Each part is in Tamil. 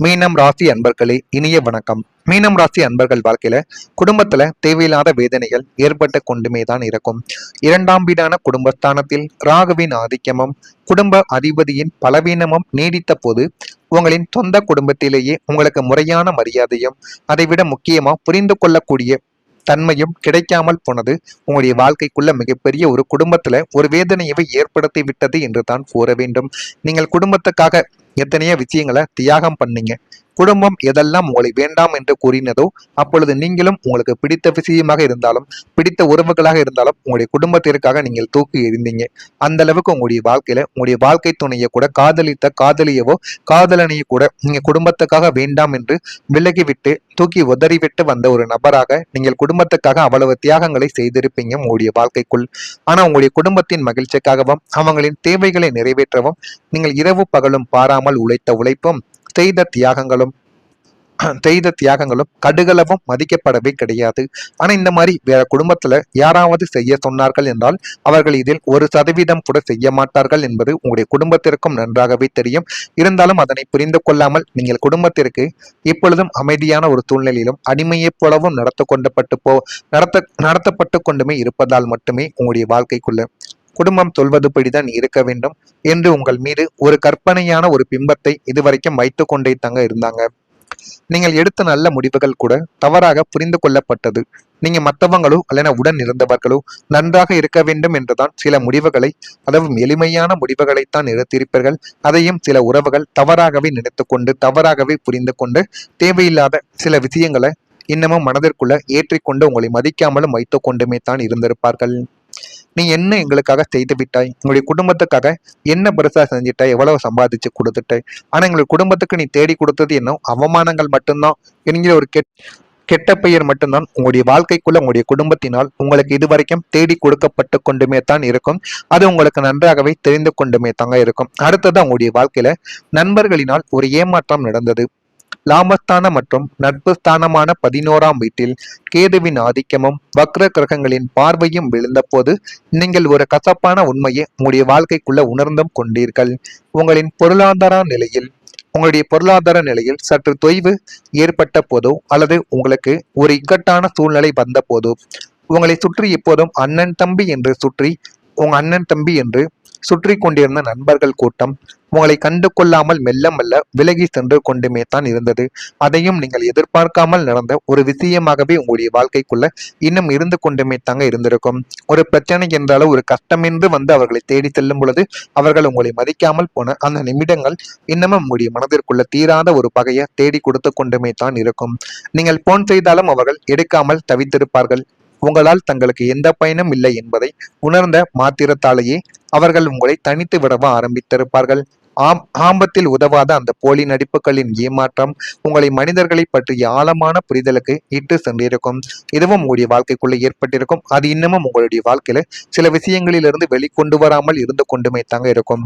மீனம் ராசி அன்பர்களே, இனிய வணக்கம். மீனம் ராசி அன்பர்கள் வாழ்க்கையில குடும்பத்துல தேவையில்லாத வேதனைகள் ஏற்பட்டு கொண்டுமே தான் இருக்கும். இரண்டாம் வீடான குடும்பஸ்தானத்தில் ராகுவின் ஆதிக்கமும் குடும்ப அதிபதியின் பலவீனமும் நீடித்த போது உங்களின் சொந்த குடும்பத்திலேயே உங்களுக்கு முறையான மரியாதையும் அதைவிட முக்கியமா புரிந்து கொள்ளக்கூடிய தன்மையும் கிடைக்காமல் போனது உங்களுடைய வாழ்க்கைக்குள்ள மிகப்பெரிய ஒரு குடும்பத்துல ஒரு வேதனையவை ஏற்படுத்தி விட்டது என்று தான் கூற வேண்டும். நீங்கள் குடும்பத்துக்காக எத்தனையோ விஷயங்களை தியாகம் பண்ணீங்க. குடும்பம் எதெல்லாம் உங்களை வேண்டாம் என்று கூறினதோ அப்பொழுது நீங்களும் உங்களுக்கு பிடித்த விஷயமாக இருந்தாலும் பிடித்த உறவுகளாக இருந்தாலும் உங்களுடைய குடும்பத்திற்காக நீங்கள் தூக்கி எறிந்தீங்க. அந்த அளவுக்கு உங்களுடைய வாழ்க்கையில உங்களுடைய வாழ்க்கை துணையை கூட காதலித்த காதலியவோ காதலனையோ கூட நீங்க குடும்பத்துக்காக வேண்டாம் என்று விலகிவிட்டு தூக்கி உதறிவிட்டு வந்த ஒரு நபராக நீங்கள் குடும்பத்துக்காக அவ்வளவு தியாகங்களை செய்திருப்பீங்க உங்களுடைய வாழ்க்கைக்குள். ஆனா உங்களுடைய குடும்பத்தின் மகிழ்ச்சிக்காகவும் அவங்களின் தேவைகளை நிறைவேற்றவும் நீங்கள் இரவு பகலும் பாராமல் உழைத்த உழைப்பும் செய்த தியாகங்களும் கடுகளவும் மதிக்கப்படவே கிடையாது. ஆனா இந்த மாதிரி வேற குடும்பத்துல யாராவது செய்ய சொன்னார்கள் என்றால் அவர்கள் இதில் 1% கூட செய்ய மாட்டார்கள் என்பது உங்களுடைய குடும்பத்திற்கும் நன்றாகவே தெரியும். இருந்தாலும் அதனை புரிந்து கொள்ளாமல் நீங்கள் குடும்பத்திற்கு இப்பொழுதும் அமைதியான ஒரு சூழ்நிலையிலும் அடிமையைப் போலவும் நடத்தப்பட்டு கொண்டுமே இருப்பதால் மட்டுமே உங்களுடைய வாழ்க்கைக்குள்ள குடும்பம் சொல்வதுபடிதான் இருக்க வேண்டும் என்று உங்கள் மீது ஒரு கற்பனையான ஒரு பிம்பத்தை இதுவரைக்கும் வைத்து கொண்டே தாங்க இருந்தாங்க. நீங்கள் எடுத்த நல்ல முடிவுகள் கூட தவறாக புரிந்து கொள்ளப்பட்டது. நீங்க மற்றவங்களோ அல்லனா உடன் இருந்தவர்களோ நன்றாக இருக்க வேண்டும் என்றுதான் சில முடிவுகளை, அதுவும் எளிமையான முடிவுகளைத்தான் எடுத்திருப்பீர்கள். அதையும் சில உறவுகள் தவறாகவே நினைத்து கொண்டு தவறாகவே புரிந்து கொண்டு தேவையில்லாத சில விஷயங்களை இன்னமும் மனதிற்குள்ள ஏற்றிக்கொண்டு உங்களை மதிக்காமலும் வைத்து கொண்டுமே தான் இருந்திருப்பார்கள். நீ என்ன எங்களுக்காக செய்து விட்டாய், உங்களுடைய குடும்பத்துக்காக என்ன பெருசா செஞ்சிட்டாய், எவ்வளவு சம்பாதிச்சு கொடுத்துட்டாய், ஆனா எங்களுடைய குடும்பத்துக்கு நீ தேடி கொடுத்தது என்ன அவமானங்கள் மட்டும்தான் என்கிற ஒரு கெட்ட பெயர் மட்டும்தான் உங்களுடைய வாழ்க்கைக்குள்ள உங்களுடைய குடும்பத்தினால் உங்களுக்கு இதுவரைக்கும் தேடி கொடுக்கப்பட்டு கொண்டுமே தான் இருக்கும். அது உங்களுக்கு நன்றாகவே தெரிந்து கொண்டுமே தாங்க இருக்கும். அடுத்தது உங்களுடைய வாழ்க்கையில நண்பர்களினால் ஒரு ஏமாற்றம் நடந்தது. லாபஸ்தான மற்றும் நட்பு ஸ்தானமான 11ஆம் வீட்டில் கேதுவின் ஆதிக்கமும் வக்ர கிரகங்களின் பார்வையும் விழுந்த போது நீங்கள் ஒரு கசப்பான உண்மையை உங்களுடைய வாழ்க்கைக்குள்ள உணர்ந்தும் கொண்டீர்கள். உங்களுடைய பொருளாதார நிலையில் சற்று தொய்வு ஏற்பட்ட போதோ அல்லது உங்களுக்கு ஒரு இக்கட்டான சூழ்நிலை வந்த போதோ உங்களை சுற்றி இப்போதும் அண்ணன் தம்பி என்று சுற்றி கொண்டிருந்த நண்பர்கள் கூட்டம் உங்களை கண்டு கொள்ளாமல் மெல்ல மெல்ல விலகி சென்று கொண்டுமே தான் இருந்தது. அதையும் நீங்கள் எதிர்பார்க்காமல் நடந்த ஒரு விஷயமாகவே உங்களுடைய வாழ்க்கைக்குள்ள இன்னும் இருந்து கொண்டுமே தாங்க இருந்திருக்கும். ஒரு பிரச்சனை என்றாலும் ஒரு கஷ்டம் என்று வந்து அவர்களை தேடி செல்லும் பொழுது அவர்கள் உங்களை மதிக்காமல் போன அந்த நிமிடங்கள் இன்னமும் உங்களுடைய மனதிற்குள்ள தீராத ஒரு பகையை தேடி கொடுத்து கொண்டுமே தான் இருக்கும். நீங்கள் போன் செய்தாலும் அவர்கள் எடுக்காமல் தவித்திருப்பார்கள். உங்களால் தங்களுக்கு எந்த பயனும் இல்லை என்பதை உணர்ந்த மாத்திரத்தாலேயே அவர்கள் உங்களை தனித்து விடவ ஆரம்பித்திருப்பார்கள். ஆபத்தில் உதவாத அந்த போலி நடிப்புகளின் ஏமாற்றம் உங்களை மனிதர்களை பற்றிய ஆழமான புரிதலுக்கு இட்டு சென்றிருக்கும். இதுவும் உங்களுடைய வாழ்க்கைக்குள்ள ஏற்பட்டிருக்கும். அது இன்னமும் உங்களுடைய வாழ்க்கையில சில விஷயங்களிலிருந்து வெளிக்கொண்டு வராமல் இருந்து கொண்டுமே தாங்க இருக்கும்.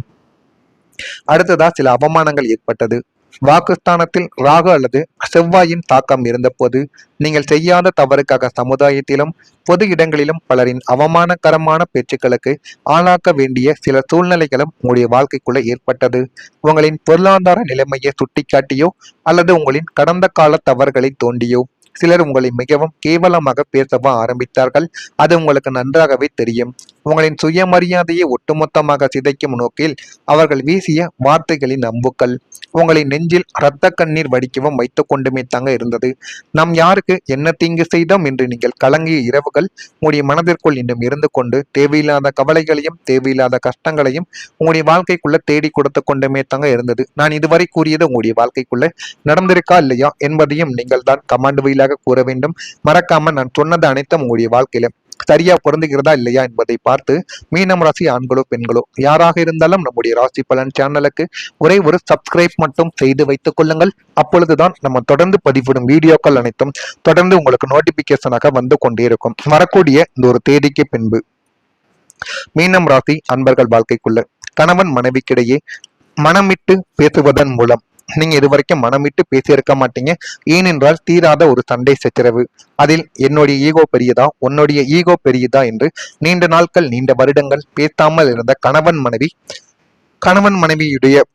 அடுத்ததா சில அவமானங்கள் ஏற்பட்டது. வாக்குஸ்தானத்தில் ராகு அல்லது செவ்வாயின் தாக்கம் இருந்தபோது நீங்கள் செய்யாத தவறுக்காக சமுதாயத்திலும் பொது இடங்களிலும் பலரின் அவமானகரமான பேச்சுக்களுக்கு ஆளாக்க வேண்டிய சில சூழ்நிலைகளும் உங்களுடைய வாழ்க்கைக்குள்ள ஏற்பட்டது. உங்களின் பொருளாதார நிலைமையை சுட்டிக்காட்டியோ அல்லது உங்களின் கடந்த கால தவறுகளை தோண்டியோ சிலர் உங்களை மிகவும் கேவலமாக பேசவா ஆரம்பித்தார்கள். அது உங்களுக்கு நன்றாகவே தெரியும். உங்களின் சுயமரியாதையை ஒட்டுமொத்தமாக சிதைக்கும் நோக்கில் அவர்கள் வீசிய வார்த்தைகளின் அம்புக்கள் உங்களை நெஞ்சில் இரத்த கண்ணீர் வடிக்கவும் வைத்துக் கொண்டுமே தாங்க இருந்தது. நாம் யாருக்கு என்ன தீங்கு செய்தோம் என்று நீங்கள் கலங்கிய இரவுகள் உங்களுடைய மனதிற்குள் இன்னும் இருந்து கொண்டு தேவையில்லாத கவலைகளையும் தேவையில்லாத கஷ்டங்களையும் உங்களுடைய வாழ்க்கைக்குள்ள தேடி கொடுத்து கொண்டுமே தாங்க இருந்தது. நான் இதுவரை கூறியது உங்களுடைய வாழ்க்கைக்குள்ள நடந்திருக்கா இல்லையா என்பதையும் நீங்கள் தான் கமாண்ட் வழியாக கூற வேண்டும். மறக்காம நான் சொன்னது அனைத்தும் உங்களுடைய வாழ்க்கையில சரியா பொருந்துகிறதா இல்லையா என்பதை பார்த்து மீனம் ராசி ஆண்களோ பெண்களோ யாராக இருந்தாலும் நம்முடைய ராசி பலன் சேனலுக்கு ஒரே ஒரு சப்ஸ்கிரைப் மட்டும் செய்து வைத்துக் கொள்ளுங்கள். அப்பொழுதுதான் நம்ம தொடர்ந்து பதிவிடும் வீடியோக்கள் அனைத்தும் தொடர்ந்து உங்களுக்கு நோட்டிபிகேஷனாக வந்து கொண்டே இருக்கும். வரக்கூடிய இந்த ஒரு தேதிக்கு பின்பு மீனம் ராசி அன்பர்கள் வாழ்க்கைக்குள்ள கணவன் மனைவிக்கிடையே மனமிட்டு பேசுவதன் மூலம் நீங்க இதுவரைக்கும் மனமிட்டு பேசியிருக்க மாட்டீங்க. ஏனென்றால் தீராத ஒரு சண்டை சச்சரவு, அதில் என்னுடைய ஈகோ பெரியதா உன்னுடைய ஈகோ பெரியதா என்று நீண்ட நாட்கள் நீண்ட வருடங்கள் பேசாமல் இருந்த கணவன் மனைவியுடைய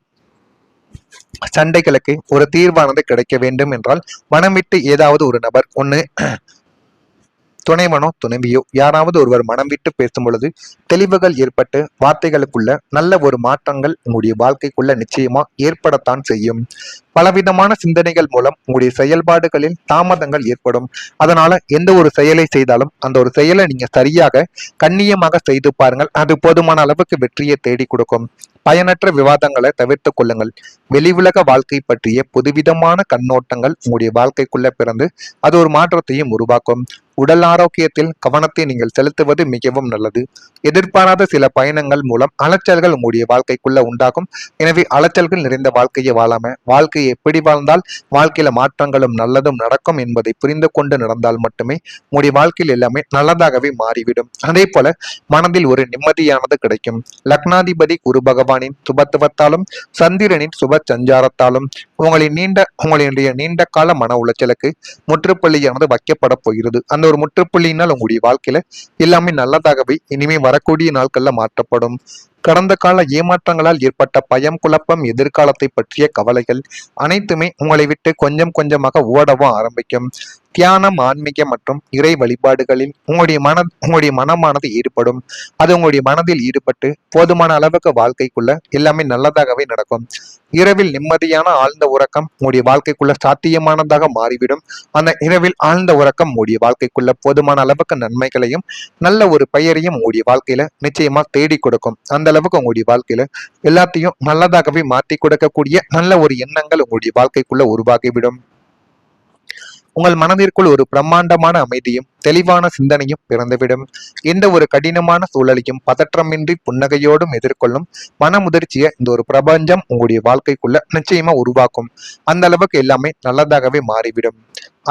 சண்டைகளுக்கு ஒரு தீர்வானது கிடைக்க வேண்டும் என்றால் மனம் விட்டு ஏதாவது ஒரு நபர் ஒண்ணு துணைவனோ துணைவியோ யாராவது ஒருவர் மனம் விட்டு பேசும் பொழுது தெளிவுகள் ஏற்பட்டு வார்த்தைகளுக்குள்ள நல்ல ஒரு மாற்றங்கள் உங்களுடைய வாழ்க்கைக்குள்ள நிச்சயமா ஏற்படத்தான் செய்யும். பலவிதமான சிந்தனைகள் மூலம் உங்களுடைய செயல்பாடுகளில் தாமதங்கள் ஏற்படும். அதனால எந்த ஒரு செயலை செய்தாலும் அந்த ஒரு செயலை நீங்க சரியாக கண்ணியமாக செய்து பாருங்கள். அது போதுமான அளவுக்கு வெற்றியை தேடி கொடுக்கும். பயனற்ற விவாதங்களை தவிர்த்து கொள்ளுங்கள். வெளி உலக வாழ்க்கை பற்றிய புதுவிதமான கண்ணோட்டங்கள் உங்களுடைய வாழ்க்கைக்குள்ள பிறந்து அது ஒரு மாற்றத்தையும் உருவாக்கும். உடல் ஆரோக்கியத்தில் கவனத்தை நீங்கள் செலுத்துவது மிகவும் நல்லது. எதிர்பாராத சில பயணங்கள் மூலம் அலைச்சல்கள் உங்களுடைய வாழ்க்கைக்குள்ள உண்டாகும். எனவே அலைச்சல்கள் நிறைந்த வாழ்க்கையை வாழாம வாழ்க்கையை எப்படி வாழ்ந்தால் வாழ்க்கையில மாற்றங்களும் நல்லதும் நடக்கும் என்பதை புரிந்து கொண்டு நடந்தால் மட்டுமே உங்களுடைய வாழ்க்கையில் எல்லாமே நல்லதாகவே மாறிவிடும். அதே போல மனதில் ஒரு நிம்மதியானது கிடைக்கும். லக்னாதிபதி குரு பகவானின் சுபத்துவத்தாலும் சந்திரனின் சுப சஞ்சாரத்தாலும் உங்களுடைய நீண்ட கால மன உளைச்சலுக்கு முற்றுப்புள்ளியானது வைக்கப்பட போகிறது. அந்த ஒரு முற்றுப்புள்ளியினால் உங்களுடைய வாழ்க்கையில எல்லாமே நல்லதாகவே இனிமே வரக்கூடிய நாட்கள்ல மாற்றப்படும். கடந்த கால ஏமாற்றங்களால் ஏற்பட்ட பயம், குழப்பம், எதிர்காலத்தை பற்றிய கவலைகள் அனைத்துமே உங்களை விட்டு கொஞ்சம் கொஞ்சமாக ஓடவும் ஆரம்பிக்கும். தியானம், ஆன்மீகம் மற்றும் இறை வழிபாடுகளில் உங்களுடைய மனமானது ஈடுபடும். அது உங்களுடைய மனதில் ஈடுபட்டு போதுமான அளவுக்கு வாழ்க்கைக்குள்ள எல்லாமே நல்லதாகவே நடக்கும். இரவில் நிம்மதியான ஆழ்ந்த உறக்கம் உங்களுடைய வாழ்க்கைக்குள்ள சாத்தியமானதாக மாறிவிடும். அந்த இரவில் ஆழ்ந்த உறக்கம் உங்களுடைய வாழ்க்கைக்குள்ள போதுமான அளவுக்கு நன்மைகளையும் நல்ல ஒரு பெயரையும் உங்களுடைய வாழ்க்கையில நிச்சயமா தேடி கொடுக்கும். அந்த அளவுக்கு உங்களுடைய வாழ்க்கையில எல்லாத்தையும் நல்லதாகவே மாற்றி கொடுக்கக்கூடிய நல்ல ஒரு எண்ணங்கள் உங்களுடைய வாழ்க்கைக்குள்ள உருவாகிவிடும். உங்கள் மனதிற்குள் ஒரு பிரம்மாண்டமான அமைதியும் தெளிவான சிந்தனையும் பிறந்துவிடும். எந்த ஒரு கடினமான சூழலையும் பதற்றமின்றி புன்னகையோடும் எதிர்கொள்ளும் மனமுதிர்ச்சியை இந்த ஒரு பிரபஞ்சம் உங்களுடைய வாழ்க்கைக்குள்ள நிச்சயமா உருவாக்கும். அந்த அளவுக்கு எல்லாமே நல்லதாகவே மாறிவிடும்.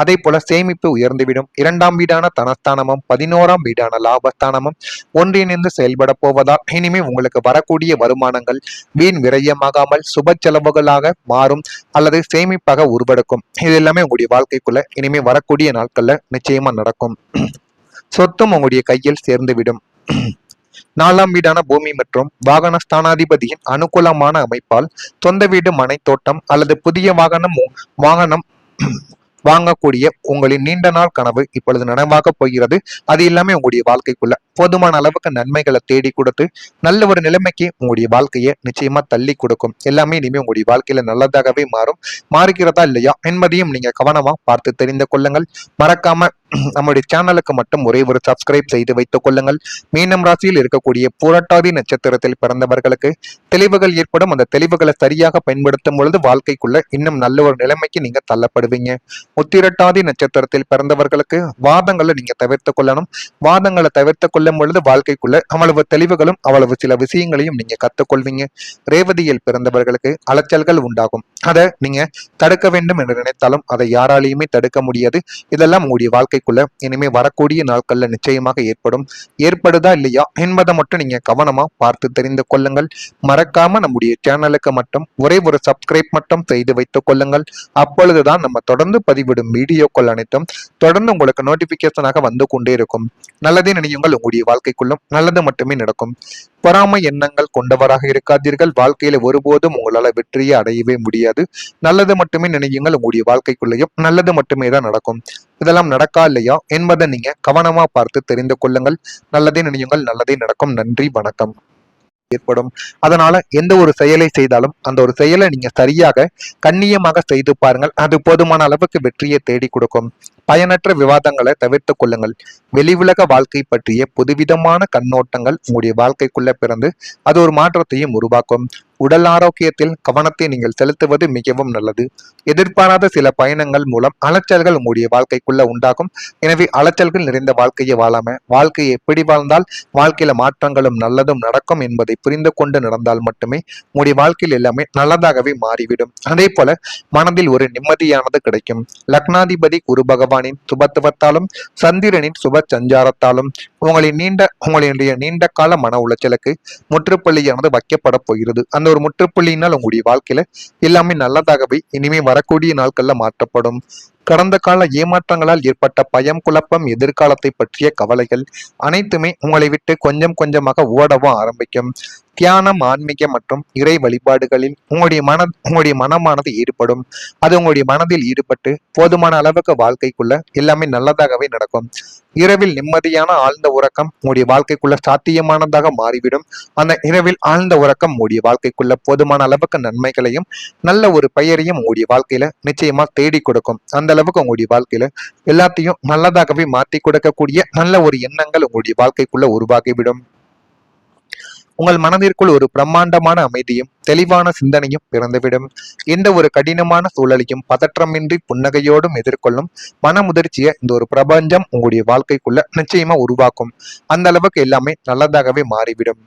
அதே போல சேமிப்பு உயர்ந்துவிடும். 2ஆம் வீடான தனஸ்தானமும் 11ஆம் வீடான லாபஸ்தானமும் ஒன்றிணைந்து செயல்பட போவதால் இனிமே உங்களுக்கு வரக்கூடிய வருமானங்கள் வீண் விரயமாகாமல் சுப செலவுகளாக மாறும் அல்லது சேமிப்பாக உருவெடுக்கும். இது எல்லாமே உங்களுடைய வாழ்க்கைக்குள்ள இனிமே வரக்கூடிய நாட்கள்ல நிச்சயமா நடக்கும். சொத்தும் உங்களுடைய கையில் சேர்ந்துவிடும். 4ஆம் வீடான பூமி மற்றும் வாகன ஸ்தானாதிபதியின் அனுகூலமான அமைப்பால் சொந்த வீடு, மனை, தோட்டம் அல்லது புதிய வாகனம் வாங்கக்கூடிய உங்களின் நீண்ட நாள் கனவு இப்பொழுது நனவாக போகிறது. அது எல்லாமே உங்களுடைய வாழ்க்கைக்குள்ள போதுமான அளவுக்கு நன்மைகளை தேடி கொடுத்து நல்ல ஒரு நிலைமைக்கு உங்களுடைய வாழ்க்கையை நிச்சயமா தள்ளி கொடுக்கும். எல்லாமே இனிமே உங்களுடைய வாழ்க்கையில நல்லதாகவே மாறும். மாறுகிறதா இல்லையா என்பதையும் நீங்க கவனமா பார்த்து தெரிந்து கொள்ளுங்கள். மறக்காம நம்முடைய சேனலுக்கு மட்டும் ஒரே ஒரு சப்ஸ்கிரைப் செய்து வைத்துக் கொள்ளுங்கள். மீனம் ராசியில் இருக்கக்கூடிய பூரட்டாதி நட்சத்திரத்தில் பிறந்தவர்களுக்கு தெளிவுகள் ஏற்படும். அந்த தெளிவுகளை சரியாக பயன்படுத்தும் பொழுது வாழ்க்கைக்குள்ள இன்னும் நல்ல ஒரு நிலைமைக்கு நீங்க தள்ளப்படுவீங்க. உத்திரட்டாதி நட்சத்திரத்தில் பிறந்தவர்களுக்கு வாதங்களை நீங்க தவிர்த்து கொள்ளணும். வாதங்களை தவிர்த்து கொள்ளும் பொழுது வாழ்க்கைக்குள்ள அவ்வளவு தெளிவுகளும் அவ்வளவு சில விஷயங்களையும் நீங்க கத்துக்கொள்வீங்க. ரேவதியில் பிறந்தவர்களுக்கு அலைச்சல்கள் உண்டாகும். அதை நீங்க தடுக்க வேண்டும் என்று நினைத்தாலும் அதை யாராலையுமே தடுக்க முடியாது. இதெல்லாம் உங்களுடைய வாழ்க்கைக்குள்ள இனிமே வரக்கூடிய நாட்கள்ல நிச்சயமாக ஏற்படுதா இல்லையா என்பதை மட்டும் நீங்க கவனமா பார்த்து தெரிந்து கொள்ளுங்கள். மறக்காம நம்முடைய சேனலுக்கு மட்டும் ஒரே ஒரு சப்ஸ்கிரைப் மட்டும் செய்து வைத்துக் கொள்ளுங்கள். அப்பொழுதுதான் நம்ம தொடர்ந்து பதிவிடும் வீடியோக்கள் அனைத்தும் தொடர்ந்து உங்களுக்கு நோட்டிபிகேஷனாக வந்து கொண்டே இருக்கும். நல்லதே நினையுங்கள். உங்களுடைய வாழ்க்கைக்குள்ளும் நல்லது மட்டுமே நடக்கும். பொறாமை எண்ணங்கள் கொண்டவராக இருக்காதீர்கள். வாழ்க்கையில ஒருபோதும் உங்களால வெற்றியை அடையவே முடியாது. நல்லது மட்டுமே நினையுங்கள். உங்களுடைய வாழ்க்கைக்குள்ளேயும் நல்லது மட்டுமே தான் நடக்கும். இதெல்லாம் நடக்கா இல்லையா என்பதை நீங்க கவனமா பார்த்து தெரிந்து கொள்ளுங்கள். நல்லதே நினையுங்கள். நல்லதே நடக்கும். நன்றி, வணக்கம். ஏற்படும். அதனால எந்த ஒரு செயலை செய்தாலும் அந்த ஒரு செயலை நீங்க சரியாக கண்ணியமாக செய்து பாருங்கள். அது போதுமான அளவுக்கு வெற்றியை தேடி கொடுக்கும். பயனற்ற விவாதங்களை தவிர்த்து கொள்ளுங்கள். வெளி உலக வாழ்க்கை பற்றிய புதுவிதமான கண்ணோட்டங்கள் உங்களுடைய வாழ்க்கைக்குள்ள பிறந்து அது ஒரு மாற்றத்தையும் உருவாக்கும். உடல் ஆரோக்கியத்தில் கவனத்தை நீங்கள் செலுத்துவது மிகவும் நல்லது. எதிர்பாராத சில பயணங்கள் மூலம் அலைச்சல்கள் உங்களுடைய வாழ்க்கைக்குள்ள உண்டாகும். எனவே அலைச்சல்கள் நிறைந்த வாழ்க்கையை வாழாம வாழ்க்கையை எப்படி வாழ்ந்தால் வாழ்க்கையில மாற்றங்களும் நல்லதும் நடக்கும் என்பதை புரிந்து கொண்டு நடந்தால் மட்டுமே உங்களுடைய வாழ்க்கையில் எல்லாமே நல்லதாகவே மாறிவிடும். அதே போல மனதில் ஒரு நிம்மதியானது கிடைக்கும். லக்னாதிபதி குரு பகவானின் சுபத்துவத்தாலும் சந்திரனின் சுப சஞ்சாரத்தாலும் உங்களுடைய நீண்ட கால மன உளைச்சலுக்கு முற்றுப்புள்ளியானது வைக்கப்பட போகிறது. அந்த ஒரு முற்றுப்புள்ளியினால் உங்களுடைய வாழ்க்கையில எல்லாமே நல்லதாகவே இனிமே வரக்கூடிய நாட்கள்ல மாற்றப்படும். கடந்த கால ஏமாற்றங்களால் ஏற்பட்ட பயம், குழப்பம், எதிர்காலத்தை பற்றிய கவலைகள் அனைத்துமே உங்களை விட்டு கொஞ்சம் கொஞ்சமாக ஓடவும் ஆரம்பிக்கும். தியானம், ஆன்மீகம் மற்றும் இறை வழிபாடுகளில் உங்களுடைய மனமானது ஈடுபடும். அது உங்களுடைய மனதில் ஈடுபட்டு போதுமான அளவுக்கு வாழ்க்கைக்குள்ள எல்லாமே நல்லதாகவே நடக்கும். இரவில் நிம்மதியான ஆழ்ந்த உறக்கம் உங்களுடைய வாழ்க்கைக்குள்ள சாத்தியமானதாக மாறிவிடும். அந்த இரவில் ஆழ்ந்த உறக்கம் உங்களுடைய வாழ்க்கைக்குள்ள போதுமான அளவுக்கு நன்மைகளையும் நல்ல ஒரு பெயரையும் உங்களுடைய வாழ்க்கையில நிச்சயமா தேடி கொடுக்கும். அந்த அளவுக்கு உங்களுடைய வாழ்க்கையில எல்லாத்தையும் நல்லதாகவே மாற்றி கொடுக்கக்கூடிய நல்ல ஒரு எண்ணங்கள் உங்களுடைய வாழ்க்கைக்குள்ள உருவாகிவிடும். உங்கள் மனதிற்குள் ஒரு பிரம்மாண்டமான அமைதியும் தெளிவான சிந்தனையும் பிறந்துவிடும். எந்த ஒரு கடினமான சூழலையும் பதற்றமின்றி புன்னகையோடும் எதிர்கொள்ளும் மனமுதிர்ச்சியை இந்த ஒரு பிரபஞ்சம் உங்களுடைய வாழ்க்கைக்குள்ள நிச்சயமா உருவாக்கும். அந்த அளவுக்கு எல்லாமே நல்லதாகவே மாறிவிடும்.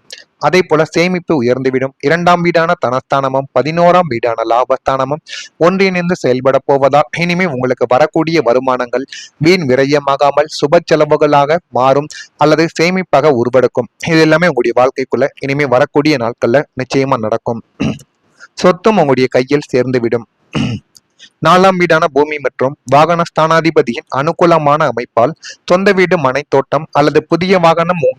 அதே போல சேமிப்பு உயர்ந்துவிடும். 2ஆம் வீடான தனஸ்தானமும் 11ஆம் வீடான லாபஸ்தானமும் ஒன்றிணைந்து செயல்பட போவதால் இனிமே உங்களுக்கு வரக்கூடிய வருமானங்கள் வீண் விரயமாகாமல் சுப செலவுகளாக மாறும் அல்லது சேமிப்பாக உருவெடுக்கும். இது எல்லாமே உங்களுடைய வாழ்க்கைக்குள்ள இனிமே வரக்கூடிய நாட்கள்ல நிச்சயமா நடக்கும். சொத்தும் உங்களுடைய கையில் சேர்ந்துவிடும். 4ஆம் வீடான பூமி மற்றும் வாகன ஸ்தானாதிபதியின் அனுகூலமான அமைப்பால் சொந்த வீடு, மனை, தோட்டம் அல்லது புதிய வாகனம்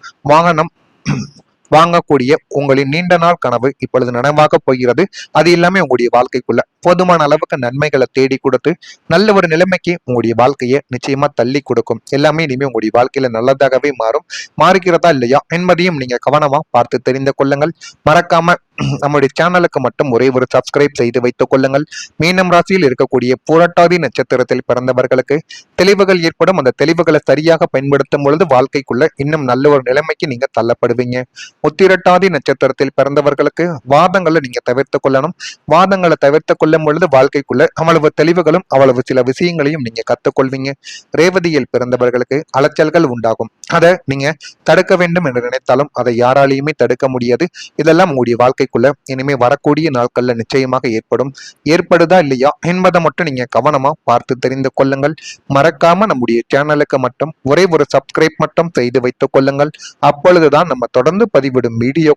வாங்கக்கூடிய உங்களின் நீண்ட நாள் கனவு இப்பொழுது நனவாக போகிறது. அது எல்லாமே உங்களுடைய வாழ்க்கைக்குள்ள போதுமான அளவுக்கு நன்மைகளை தேடி கொடுத்து நல்ல ஒரு நிலைமைக்கு உங்களுடைய வாழ்க்கையை நிச்சயமா தள்ளி கொடுக்கும். எல்லாமே இனிமே உங்களுடைய வாழ்க்கையில நல்லதாகவே மாறும். மாறுகிறதா இல்லையா என்பதையும் நீங்க கவனமா பார்த்து தெரிந்து கொள்ளுங்கள். மறக்காம நம்முடைய சேனலுக்கு மட்டும் ஒரே ஒரு சப்ஸ்கிரைப் செய்து வைத்துக் கொள்ளுங்கள். மீனம் ராசியில் இருக்கக்கூடிய புரட்டாதி நட்சத்திரத்தில் பிறந்தவர்களுக்கு தெளிவுகள் ஏற்படும். அந்த தெளிவுகளை சரியாக பயன்படுத்தும் பொழுது வாழ்க்கைக்குள்ள இன்னும் நல்ல ஒரு நிலைமைக்கு நீங்க தள்ளப்படுவீங்க. உத்திரட்டாதி நட்சத்திரத்தில் பிறந்தவர்களுக்கு வாதங்களை நீங்க தவிர்த்து கொள்ளணும். வாதங்களை தவிர்த்து கொள்ளும் பொழுது வாழ்க்கைக்குள்ள அவ்வளவு தெளிவுகளும் அவ்வளவு சில விஷயங்களையும் நீங்க கத்துக்கொள்வீங்க. ரேவதியில் பிறந்தவர்களுக்கு அலைச்சல்கள் உண்டாகும். அதை நீங்க தடுக்க வேண்டும் என்று நினைத்தாலும் அதை யாராலையுமே தடுக்க முடியாது. இதெல்லாம் உங்களுடைய வாழ்க்கைக்குள்ள இனிமே வரக்கூடிய நாட்கள்ல நிச்சயமாக ஏற்படுதா இல்லையா என்பதை மட்டும் நீங்க கவனமா பார்த்து தெரிந்து கொள்ளுங்கள். மறக்காம நம்முடைய சேனலுக்கு மட்டும் ஒரே ஒரு சப்ஸ்கிரைப் மட்டும் செய்து வைத்துக் கொள்ளுங்கள். அப்பொழுதுதான் நம்ம தொடர்ந்து பதிவிடும் வீடியோ